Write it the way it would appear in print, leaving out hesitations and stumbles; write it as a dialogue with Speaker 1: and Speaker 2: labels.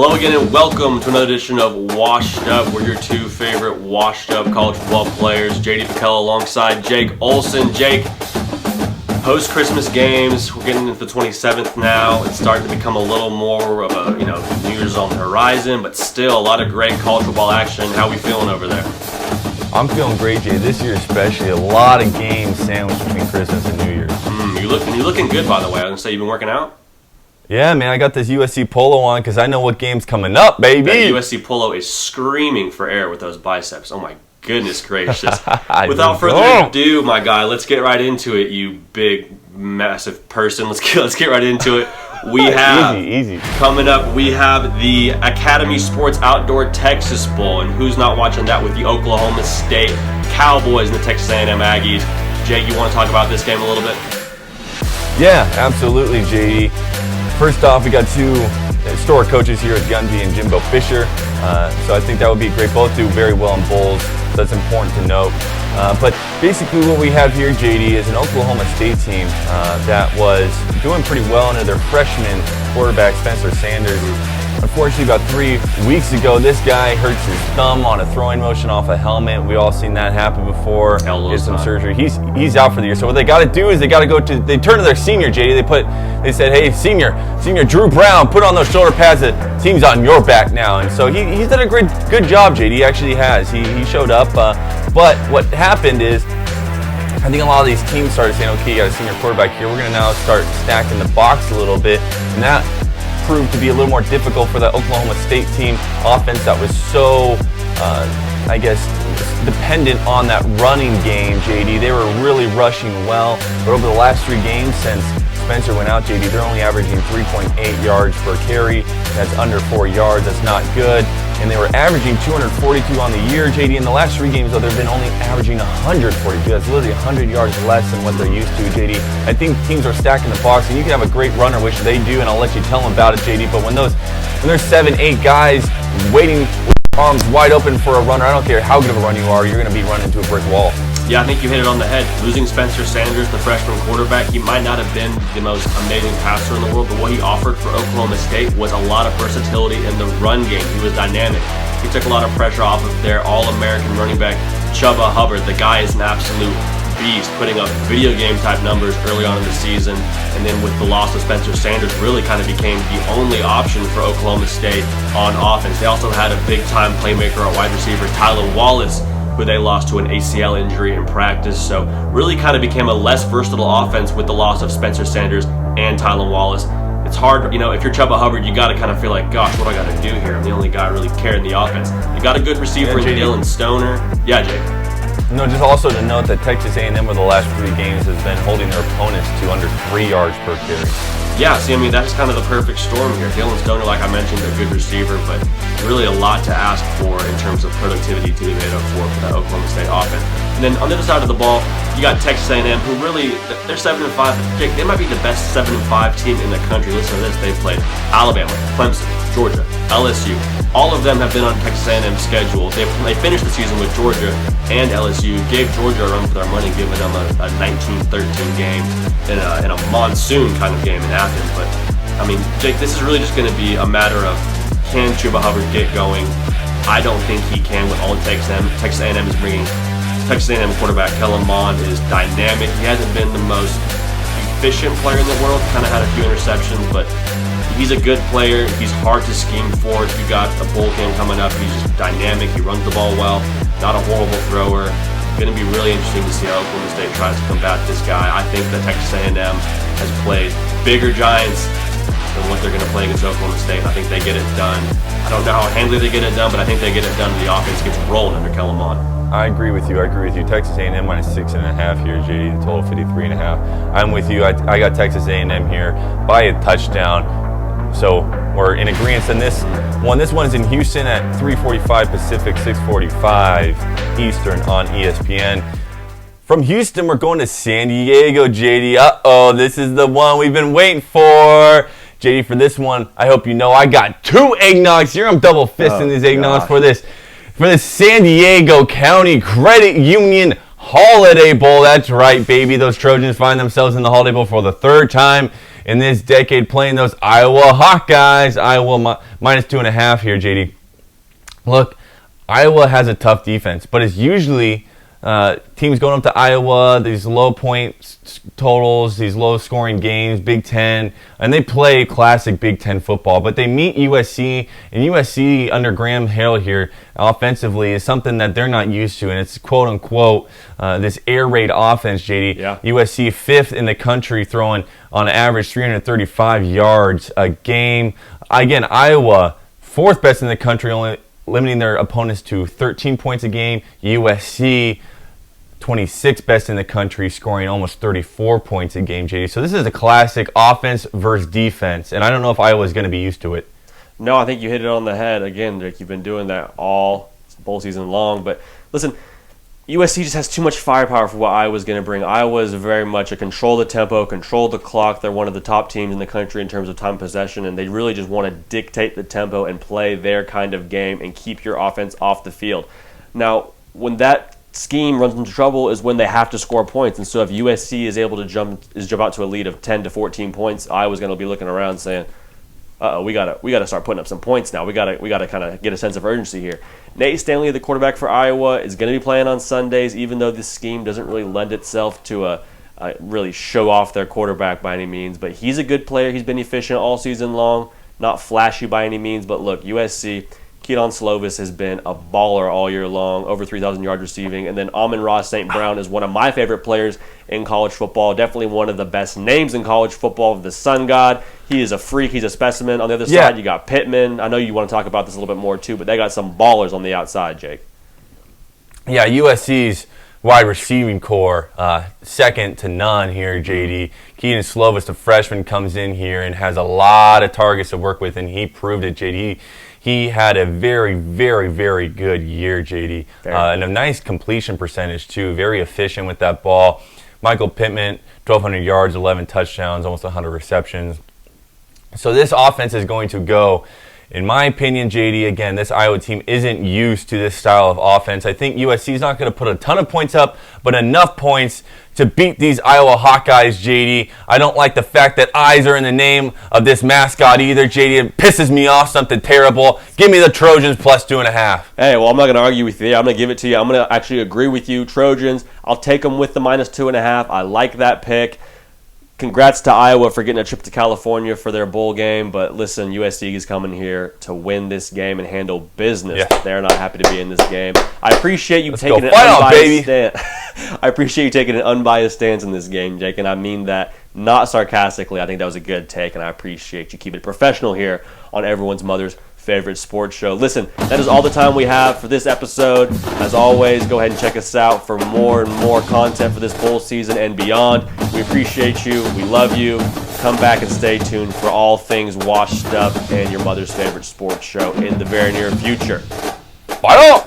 Speaker 1: Hello again and welcome to another edition of Washed Up. We're your two favorite washed up college football players, JD Pickell alongside Jake Olson. Jake, post-Christmas games, we're getting into the 27th now. It's starting to become a little more of a, New Year's on the horizon, but still a lot of great college football action. How are we feeling over there?
Speaker 2: I'm feeling great, Jay. This year especially, a lot of games sandwiched between Christmas and New Year's.
Speaker 1: You're looking good, by the way. I was going to say, you've been working out?
Speaker 2: Yeah, man, I got this USC polo on because I know what game's coming up, baby.
Speaker 1: That USC polo is screaming for air with those biceps. Oh, my goodness gracious. Without further ado, my guy, let's get right into it, you big, massive person. Let's get right into it. We have,
Speaker 2: easy.
Speaker 1: Coming up, we have the Academy Sports Outdoor Texas Bowl. And who's not watching that with the Oklahoma State Cowboys and the Texas A&M Aggies? Jake, you want to talk about this game a little bit?
Speaker 2: Yeah, absolutely, JD. First off, we got two historic coaches here at Gundy and Jimbo Fisher. So I think that would be great. Both do very well in bowls, so that's important to note. But basically what we have here, JD, is an Oklahoma State team that was doing pretty well under their freshman quarterback, Spencer Sanders. Unfortunately, about 3 weeks ago, this guy hurts his thumb on a throwing motion off a helmet. We all seen that happen before. Did some surgery. He's out for the year. So what they got to do is they turn to their senior, JD. They said, hey, senior Drew Brown, put on those shoulder pads. The team's on your back now. And so he's done a good job, JD. He actually has. He showed up. But what happened is, I think a lot of these teams started saying, okay, you got a senior quarterback here. We're going to now start stacking the box a little bit. And that proved to be a little more difficult for the Oklahoma State team offense that was so, dependent on that running game, JD. They were really rushing well. But over the last 3 games since Spencer went out, JD, they're only averaging 3.8 yards per carry. That's under 4 yards. That's not good. And they were averaging 242 on the year, JD. In the last 3 games, though, they've been only averaging 142. That's literally 100 yards less than what they're used to, JD. I think teams are stacking the box, and you can have a great runner, which they do, and I'll let you tell them about it, JD. But when there's 7, 8 guys waiting with arms wide open for a runner, I don't care how good of a runner you are, you're going to be running into a brick wall.
Speaker 1: Yeah, I think you hit it on the head. Losing Spencer Sanders, the freshman quarterback, he might not have been the most amazing passer in the world, but what he offered for Oklahoma State was a lot of versatility in the run game. He was dynamic. He took a lot of pressure off of their All-American running back, Chuba Hubbard. The guy is an absolute beast, putting up video game type numbers early on in the season. And then with the loss of Spencer Sanders, really kind of became the only option for Oklahoma State on offense. They also had a big-time playmaker at wide receiver, Tyler Wallace, who they lost to an ACL injury in practice. So really kind of became a less versatile offense with the loss of Spencer Sanders and Tyler Wallace. It's hard, if you're Chuba Hubbard, you got to kind of feel like, gosh, what do I got to do here? I'm the only guy really carrying the offense. You got a good receiver in Dylan Stoner. Yeah, Jake.
Speaker 2: No, just also to note that Texas A&M over the last 3 games has been holding their opponents to under 3 yards per carry.
Speaker 1: Yeah, see, that's kind of the perfect storm here. Dylan Stoner, like I mentioned, a good receiver, but really a lot to ask for in terms of productivity to be made up for the Oklahoma State offense. And then on the other side of the ball, you got Texas A&M, who really, they're 7-5. Jake, they might be the best 7-5 team in the country. Listen to this, they've played Alabama, Clemson, Georgia, LSU. All of them have been on Texas A&M's schedule. They finished the season with Georgia and LSU, gave Georgia a run for their money, giving them a 19-13 game in a monsoon kind of game in Athens. But, Jake, this is really just going to be a matter of, can Chuba Hubbard get going? I don't think he can with all Texas A&M is bringing. Texas A&M quarterback Kellen Mond is dynamic. He hasn't been the most efficient player in the world, kind of had a few interceptions, but he's a good player. He's hard to scheme for. If you got a bowl game coming up, he's just dynamic. He runs the ball well, not a horrible thrower. Going to be really interesting to see how Oklahoma State tries to combat this guy. I think that Texas A&M has played bigger Giants than what they're going to play against Oklahoma State. I think they get it done. I don't know how handily they get it done, but I think they get it done when the offense gets rolling under Kellen Mond.
Speaker 2: I agree with you. Texas A&M minus 6.5 here, JD. The total 53.5. I'm with you. I got Texas A&M here by a touchdown. So we're in agreement on this one. This one is in Houston at 3:45 Pacific, 6:45 Eastern on ESPN. From Houston, we're going to San Diego, JD. Uh-oh, this is the one we've been waiting for. JD, for this one, I hope you know I got 2 eggnogs here. I'm double fisting these eggnogs for this San Diego County Credit Union Holiday Bowl. That's right, baby. Those Trojans find themselves in the Holiday Bowl for the 3rd time in this decade playing those Iowa Hawkeyes. Iowa minus 2.5 here, JD. Look, Iowa has a tough defense, but it's usually teams going up to Iowa, these low point totals, these low scoring games, Big Ten, and they play classic Big Ten football, but they meet USC, and USC under Graham Hale here offensively is something that they're not used to, and it's quote unquote this air raid offense, JD.
Speaker 1: Yeah.
Speaker 2: USC 5th in the country, throwing on average 335 yards a game. Again, Iowa 4th best in the country, only limiting their opponents to 13 points a game. USC 26th best in the country, scoring almost 34 points a game, JD. So this is a classic offense versus defense, and I don't know if Iowa's going to be used to it.
Speaker 1: No, I think you hit it on the head. Again, Rick, you've been doing that all bowl season long. But listen, USC just has too much firepower for what Iowa's going to bring. Iowa is very much a control the tempo, control the clock. They're one of the top teams in the country in terms of time possession, and they really just want to dictate the tempo and play their kind of game and keep your offense off the field. Now, when that scheme runs into trouble is when they have to score points. And so if USC is able to jump out to a lead of 10 to 14 points, Iowa's going to be looking around saying, "Uh-oh, we gotta start putting up some points now. We gotta kind of get a sense of urgency here." Nate Stanley, the quarterback for Iowa, is going to be playing on Sundays, even though this scheme doesn't really lend itself to really show off their quarterback by any means. But he's a good player. He's been efficient all season long, not flashy by any means. But look, USC, Keaton Slovis has been a baller all year long, over 3,000 yards receiving. And then Amon-Ra St. Brown is one of my favorite players in college football, definitely one of the best names in college football, the Sun God. He is a freak. He's a specimen. On the other side, you got Pittman. I know you want to talk about this a little bit more too, but they got some ballers on the outside, Jake.
Speaker 2: Yeah, USC's wide receiving core, second to none here, JD. Keaton Slovis, the freshman, comes in here and has a lot of targets to work with, and he proved it, JD. He had a very, very, very good year, JD. And a nice completion percentage, too. Very efficient with that ball. Michael Pittman, 1,200 yards, 11 touchdowns, almost 100 receptions. So this offense is going to go, in my opinion, JD, again, this Iowa team isn't used to this style of offense. I think USC is not going to put a ton of points up, but enough points to beat these Iowa Hawkeyes, JD. I don't like the fact that eyes are in the name of this mascot either, JD. It pisses me off, something terrible. Give me the Trojans plus 2.5.
Speaker 1: Hey, well, I'm not going to argue with you. I'm going to give it to you. I'm going to actually agree with you. Trojans, I'll take them with the minus 2.5. I like that pick. Congrats to Iowa for getting a trip to California for their bowl game. But listen, USC is coming here to win this game and handle business.
Speaker 2: Yeah.
Speaker 1: They're not happy to be in this game. I appreciate you taking an
Speaker 2: unbiased
Speaker 1: stance. I appreciate you taking an unbiased stance in this game, Jake, and I mean that not sarcastically. I think that was a good take, and I appreciate you keeping it professional here on everyone's mother's favorite sports show. Listen, that is all the time we have for this episode. As always, go ahead and check us out for more and more content for this bowl season and beyond. We appreciate you. We love you. Come back and stay tuned for all things Washed Up and your mother's favorite sports show in the very near future.
Speaker 2: Bye.